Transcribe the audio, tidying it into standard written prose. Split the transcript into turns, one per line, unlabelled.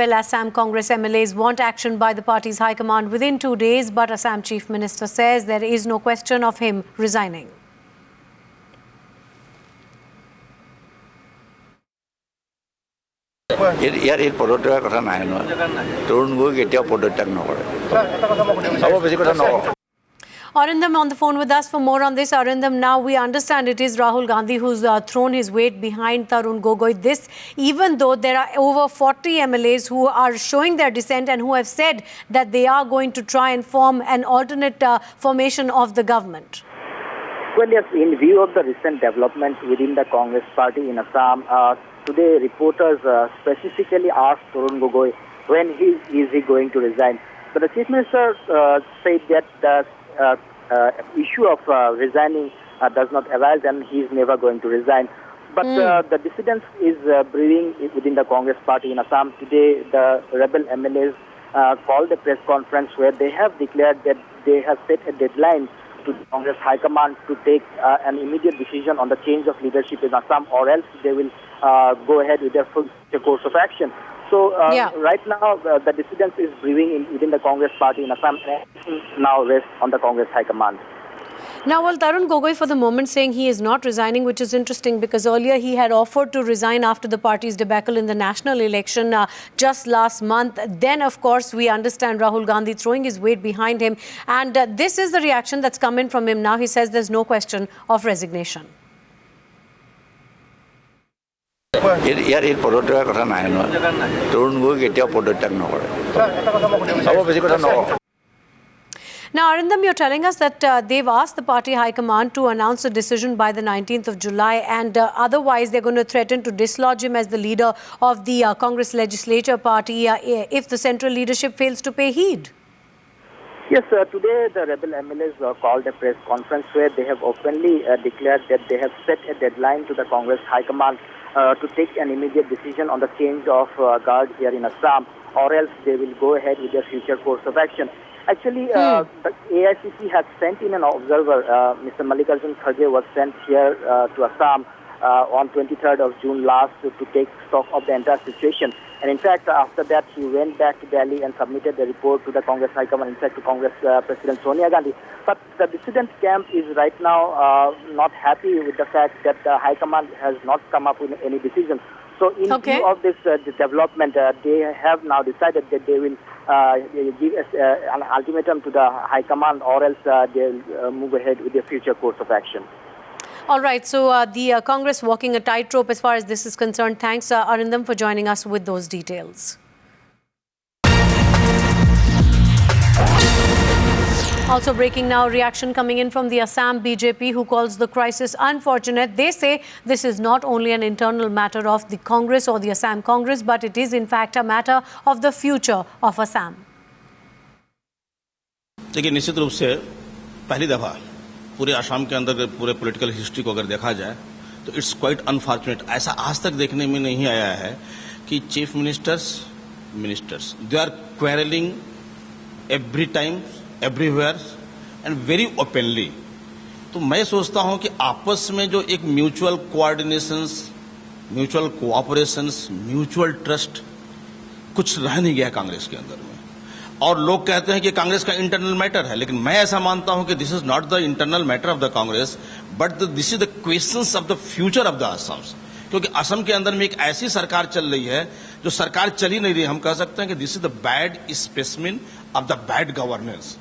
Assam Congress MLAs want action by the party's high command within 2 days, but Assam Chief Minister says there is no question of him resigning.
ইয়াৰ এই পদত্যাগৰ কথা নাই নহয় তৰুণ গগৈ কেতিয়াও পদত্যাগ নকৰে হ'ব বেছি কথা নকওঁ
Arindam on the phone with us for more on this. Arindam, now we understand it is Rahul Gandhi who's thrown his weight behind Tarun Gogoi. This, even though there are over 40 MLAs who are showing their dissent and who have said that they are going to try and form an alternate formation of the government.
Well, yes, in view of the recent development within the Congress party in Assam, today reporters specifically asked Tarun Gogoi when is he going to resign. But the Chief Minister said that the issue of resigning does not arise and he is never going to resign. But the dissidence is brewing within the Congress party in Assam. Today, the rebel MLAs called a press conference where they have declared that they have set a deadline to the Congress High Command to take an immediate decision on the change of leadership in Assam, or else they will go ahead with their full course of action. So right now, the dissidence is brewing within the Congress party in Assam, and now rests on the Congress High Command.
Now, well, Tarun Gogoi for the moment saying he is not resigning, which is interesting because earlier he had offered to resign after the party's debacle in the national election just last month. Then, of course, we understand Rahul Gandhi throwing his weight behind him. And this is the reaction that's come in from him now. He says there's no question of resignation.
ইয়াৰ এই পদত্যাগৰ কথা নাই নহয় তৰুণ গগৈ কেতিয়াও পদত্যাগ নকৰে হ'ব বেছি কথা নকওঁ
Now, Arindam, you're telling us that they've asked the party high command to announce a decision by the 19th of July and otherwise they're going to threaten to dislodge him as the leader of the Congress legislature party if the central leadership fails to pay heed.
Yes, today the rebel MLAs called a press conference where they have openly declared that they have set a deadline to the Congress high command to take an immediate decision on the change of guard here in Assam, or else they will go ahead with their future course of action. Actually, the AICC has sent in an observer. Mr. Mallikarjun Kharge was sent here to Assam on 23rd of June last to take stock of the entire situation. And in fact, after that, he went back to Delhi and submitted the report to the Congress High Command, in fact, to Congress President Sonia Gandhi. But the dissident camp is right now not happy with the fact that the High Command has not come up with any decision. So in view of this development, they have now decided that they will give an ultimatum to the High Command, or else they'll move ahead with their future course of action.
All right, so the Congress walking a tightrope as far as this is concerned. Thanks, Arindam, for joining us with those details. Also breaking now, reaction coming in from the Assam BJP, who calls the crisis unfortunate. They say this is not only an internal matter of the Congress or the Assam Congress, but it is in fact a matter of the future of Assam.
देखिए, निश्चित रूप से पहली दफा पूरे असम के अंदर पूरे पॉलिटिकल हिस्ट्री को अगर देखा जाए तो इट्स क्वाइट अनफॉर्चुनेट। ऐसा आज तक देखने में नहीं आया है कि chief ministers they are quarrelling every time everywhere and very openly. तो मैं सोचता हूं कि आपस में जो एक mutual coordinations, mutual cooperations, mutual trust कुछ रह नहीं गया कांग्रेस के अंदर में। और लोग कहते हैं कि कांग्रेस का इंटरनल मैटर है, लेकिन मैं ऐसा मानता हूं कि this is not the internal matter of the Congress, but this is the questions of the future of the Assam. क्योंकि असम के अंदर में एक ऐसी सरकार चल रही है जो सरकार चल ही नहीं रही। हम कह सकते हैं कि this is the bad specimen of the bad governance.